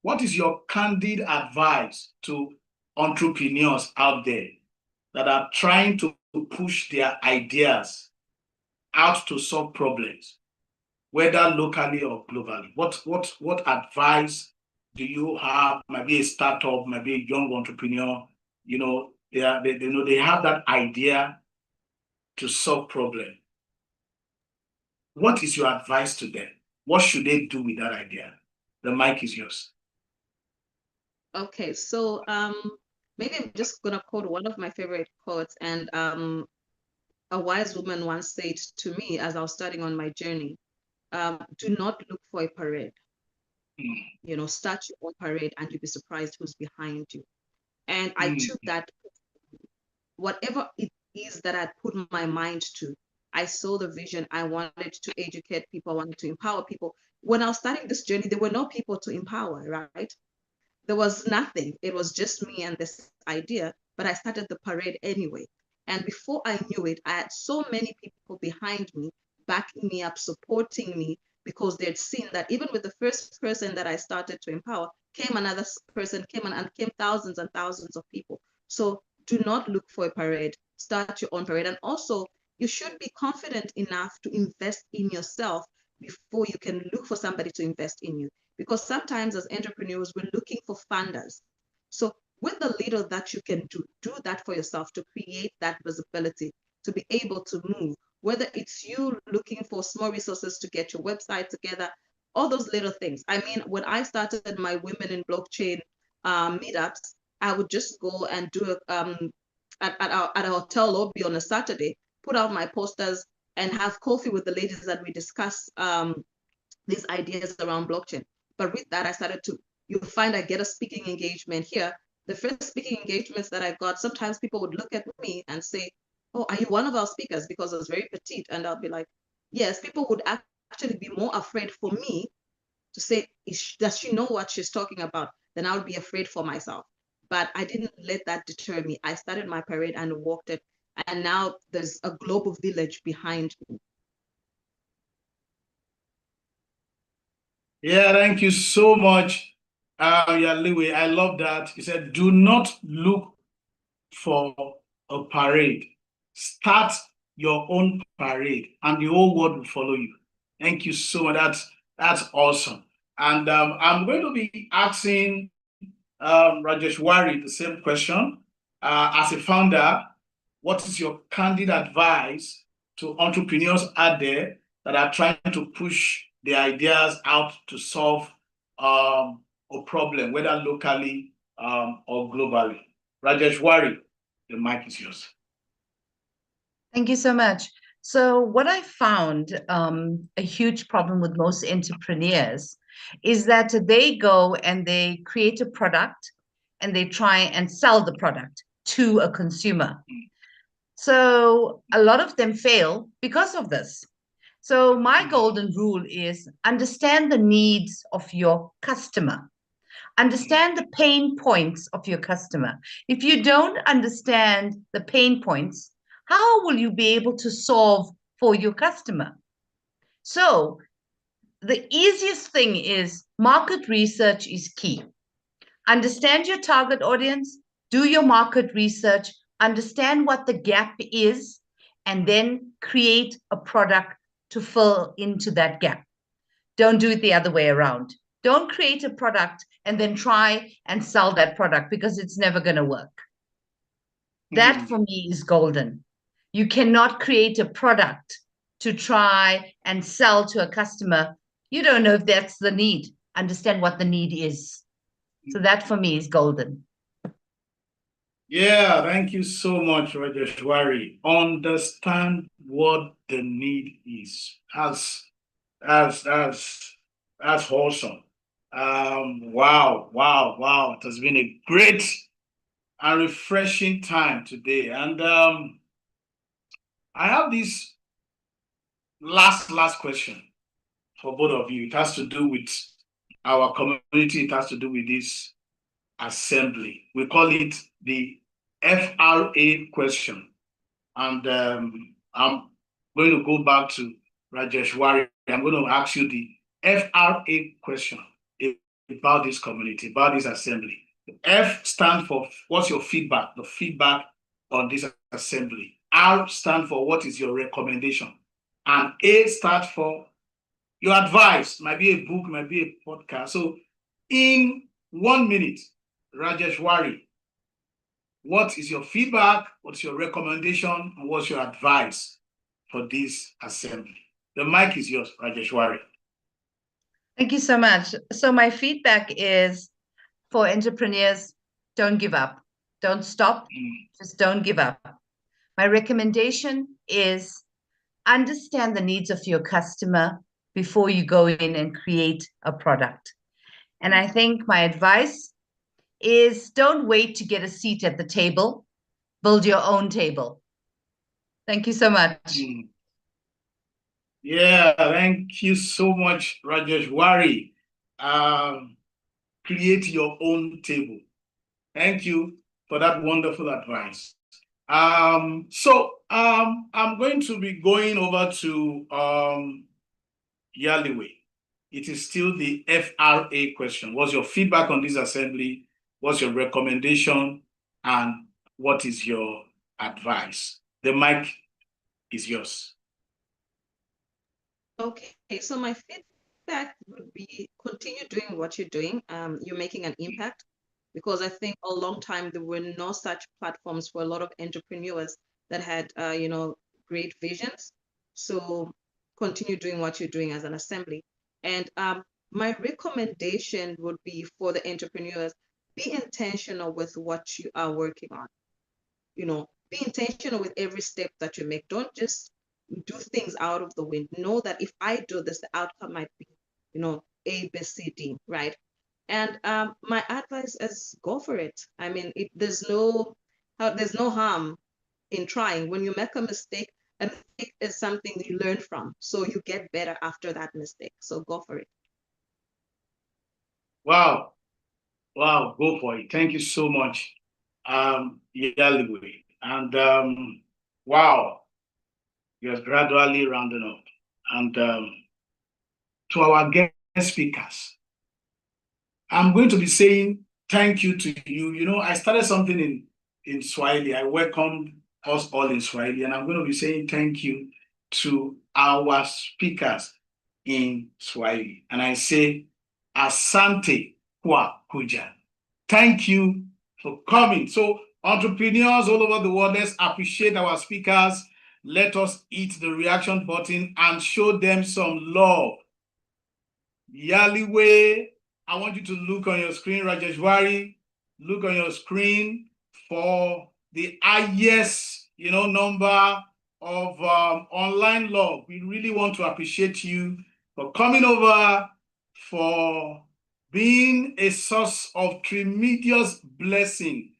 what is your candid advice to entrepreneurs out there that are trying to push their ideas out to solve problems, whether locally or globally? What advice do you have? Maybe a startup, maybe a young entrepreneur, they have that idea to solve problem. What is your advice to them? What should they do with that idea? The mic is yours. Okay, so maybe I'm just gonna quote one of my favorite quotes, and a wise woman once said to me as I was starting on my journey, do not look for a parade. Start your own parade and you'll be surprised who's behind you. And I took that, whatever it is that I put my mind to, I saw the vision. I wanted to educate people, I wanted to empower people. When I was starting this journey, there were no people to empower, right? There was nothing. It was just me and this idea, but I started the parade anyway. And before I knew it, I had so many people behind me, backing me up, supporting me, because they'd seen that even with the first person that I started to empower, came another person, and came thousands and thousands of people. So do not look for a parade, start your own parade. And also, you should be confident enough to invest in yourself before you can look for somebody to invest in you. Because sometimes as entrepreneurs, we're looking for funders. So with the little that you can do that for yourself to create that visibility, to be able to move, whether it's you looking for small resources to get your website together, all those little things. I mean, when I started my Women in Blockchain meetups, I would just go and do at a hotel lobby on a Saturday, put out my posters and have coffee with the ladies that we discuss these ideas around blockchain. But with that, you'll find I get a speaking engagement here. The first speaking engagements that I got, sometimes people would look at me and say, oh, are you one of our speakers? Because I was very petite. And I'll be like, yes. People would actually be more afraid for me to say, does she know what she's talking about? Then I would be afraid for myself. But I didn't let that deter me. I started my parade and walked it. And now there's a global village behind me. Yeah, thank you so much, Yaliwe. I love that. You said, do not look for a parade. Start your own parade, and the whole world will follow you. Thank you so much. That's awesome. And I'm going to be asking Rajeshwari the same question. As a founder, what is your candid advice to entrepreneurs out there that are trying to push their ideas out to solve a problem, whether locally or globally? Rajeshwari, the mic is yours. Thank you so much. So what I found a huge problem with most entrepreneurs is that they go and they create a product and they try and sell the product to a consumer. So a lot of them fail because of this. So my golden rule is understand the needs of your customer. Understand the pain points of your customer. If you don't understand the pain points, how will you be able to solve for your customer? So the easiest thing is market research is key. Understand your target audience, do your market research, understand what the gap is, and then create a product to fill into that gap. Don't do it the other way around. Don't create a product and then try and sell that product because it's never going to work. That for me is golden. You cannot create a product to try and sell to a customer. You don't know if that's the need. Understand what the need is. So that for me is golden. Yeah, thank you so much, Rajeshwari. Understand what the need is. As that's wholesome. Wow, wow, wow. It has been a great and refreshing time today. And I have this last question for both of you. It has to do with our community, it has to do with this assembly. We call it the FRA question. And I'm going to go back to Rajesh Wari. I'm going to ask you the FRA question about this community, about this assembly. The F stands for what's your feedback, the feedback on this assembly. R stands for what is your recommendation. And A stands for your advice. Might be a book, might be a podcast. So in 1 minute, Rajesh Wari, what is your feedback? What's your recommendation? And what's your advice for this assembly? The mic is yours, Rajeshwari. Thank you so much. So my feedback is for entrepreneurs, don't give up. Don't stop. Just don't give up. My recommendation is understand the needs of your customer before you go in and create a product. And I think my advice is don't wait to get a seat at the table. Build your own table. Thank you so much. Yeah, thank you so much, Rajeshwari. Create your own table. Thank you for that wonderful advice. I'm going to be going over to Yaliwe. It is still the FRA question. What's your feedback on this assembly? What's your recommendation? And what is your advice? The mic is yours. Okay, so my feedback would be continue doing what you're doing. You're making an impact because I think a long time there were no such platforms for a lot of entrepreneurs that had, great visions. So continue doing what you're doing as an assembly. And my recommendation would be for the entrepreneurs, be intentional with what you are working on. Be intentional with every step that you make. Don't just do things out of the wind. Know that if I do this, the outcome might be, A, B, C, D, right? And my advice is go for it. I mean, there's no harm in trying. When you make a mistake is something you learn from, so you get better after that mistake. So go for it. Wow, go for it. Thank you so much, Yaliwe. And wow, you're gradually rounding up. And to our guest speakers, I'm going to be saying thank you to you. I started something in Swahili. I welcomed us all in Swahili, and I'm going to be saying thank you to our speakers in Swahili. And I say, Asante kwa kuja. Thank you for coming. So, entrepreneurs all over the world, let's appreciate our speakers. Let us hit the reaction button and show them some love. Yaliwe, I want you to look on your screen, Rajeshwari, look on your screen for the highest, number of online love. We really want to appreciate you for coming over, for being a source of tremendous blessing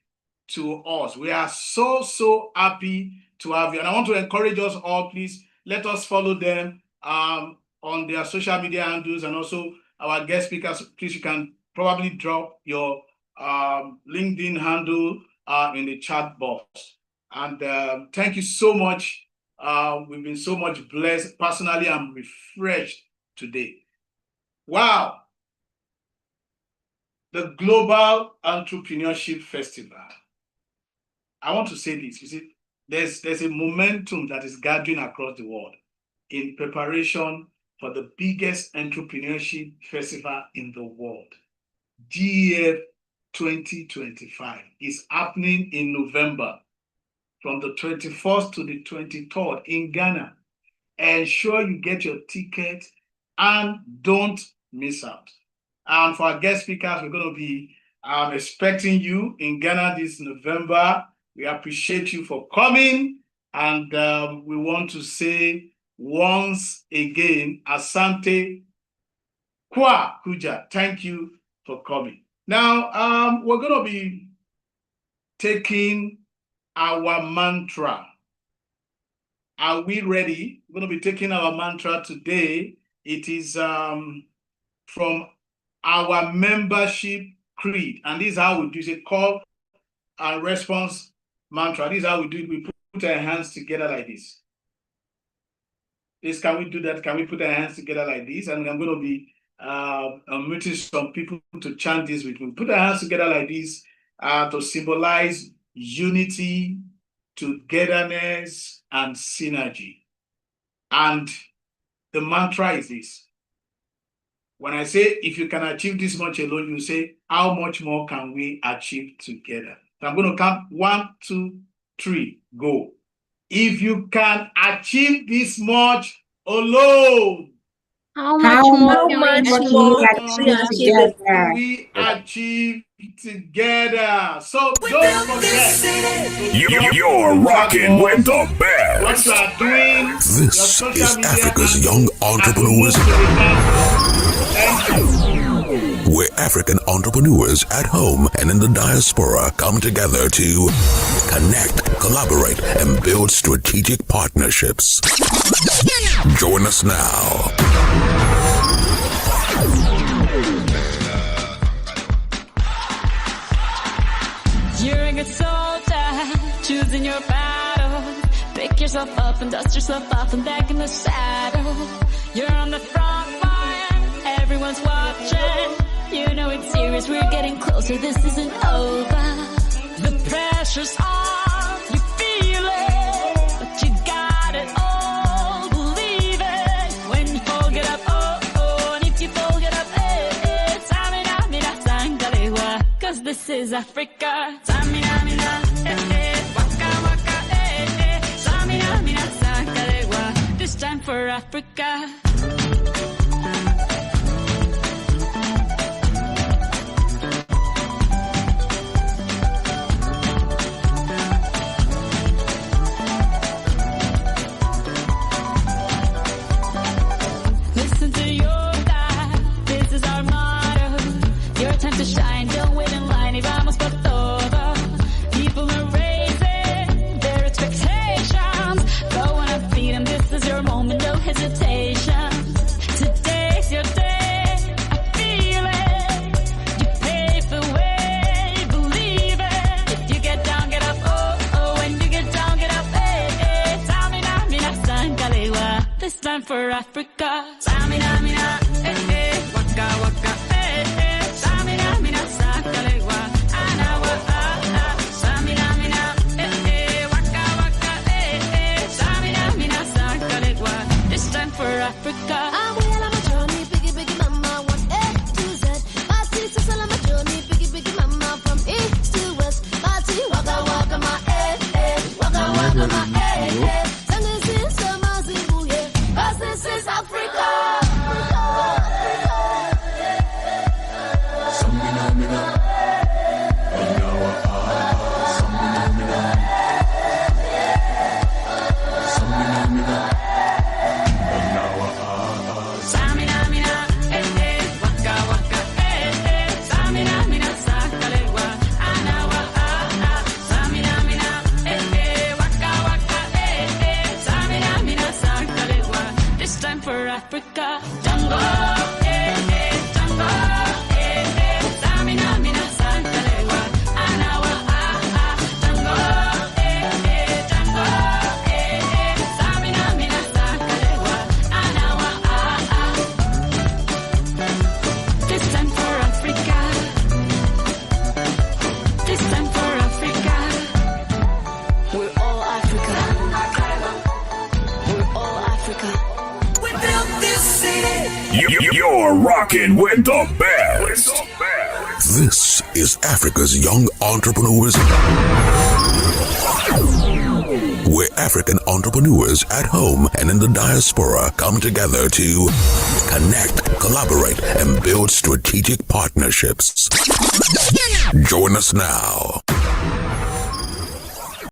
to us. We are so happy to have you. And I want to encourage us all, please, let us follow them on their social media handles, and also our guest speakers. Please, you can probably drop your LinkedIn handle in the chat box. And thank you so much. We've been so much blessed. Personally, I'm refreshed today. Wow. The Global Entrepreneurship Festival. I want to say this. You see, there's a momentum that is gathering across the world in preparation for the biggest entrepreneurship festival in the world. GEF 2025 is happening in November from the 21st to the 23rd in Ghana. Ensure you get your ticket and don't miss out. And for our guest speakers, we're going to be I'm expecting you in Ghana this November. We appreciate you for coming. And we want to say once again, Asante Kwa Kuja. Thank you for coming. Now, we're going to be taking our mantra. Are we ready? We're going to be taking our mantra today. It is from our membership creed. And this is how we do it. It's a call and response mantra. This is how we do it. We put our hands together like this. Can we do that? Can we put our hands together like this? And I'm going to be meeting some people to chant this with me. Put our hands together like this to symbolize unity, togetherness, and synergy. And the mantra is this. When I say, if you can achieve this much alone, you say, how much more can we achieve together? So I'm going to count 1, 2, 3, go. If you can achieve this much alone, How much more can much we more achieve can together? we achieve we achieve together. So don't forget. You're rocking with the best. What you are doing. This is Africa's Young Entrepreneurs, where African entrepreneurs at home and in the diaspora come together to connect, collaborate, and build strategic partnerships. Join us now. You're a good soldier, choosing your battle. Pick yourself up and dust yourself off and back in the saddle. You're on the front line, everyone's watching. You know it's serious, we're getting closer, this isn't over. The pressure's on, you feel it, but you got it all, believe it. When you fold it up, oh, oh, and if you fold it up, eh, tamina, mina, tangalewa. Cause this is Africa, tamina, mina, waka, waka, tamina, mina, tangalewa. This time for Africa. Listen to your God, this is our motto. Your time to shine, don't wait in line, y vamos por todo. People are raising their expectations. Go on and feed them, this is your moment, no hesitation. Today's your day, I feel it. You pave the way, believe it. If you get down, get up, oh, oh. When you get down, get up, eh, eh. Tamina, mina, sangalewa. This time for Africa. Tamina, mina, eh, eh. Waka, waka, eh, eh. Tamina, mina, sangalewa. Anawa, ah, ah. Tamina, mina, eh, eh. Waka, waka, eh, eh. Tamina, mina, sangalewa. This time for Africa. I'm well on my journey, biggie, biggie mama, 1 A to Z. My sister's on my journey, biggie, biggie mama, from east to west. My tea, waka, waka, my waka, waka, my Sangin' since summer, Zimbabwe, 'cause this is Africa. Tamina, mina, eh, eh. Waka, waka, eh, eh. Tamina, mina, sangalewa. Anawa, ah, ah. Tamina, mina, eh, eh. Waka, waka, eh, eh. Tamina, mina, sangalewa. This time for Africa. Jungle, eh, eh. Jungle, eh, eh. Tamina, mina, sangalewa. Anawa, ah, ah. Jungle, eh, eh. Jungle, eh, eh. Tamina, mina, sangalewa. Anawa, ah, ah. This time for Africa. This time for Africa. We're all Africa. We're all Africa. We built this city. You're rocking with the best. This is Africa's Young Entrepreneurs, where African entrepreneurs at home and in the diaspora come together to connect, collaborate, and build strategic partnerships. Join us now.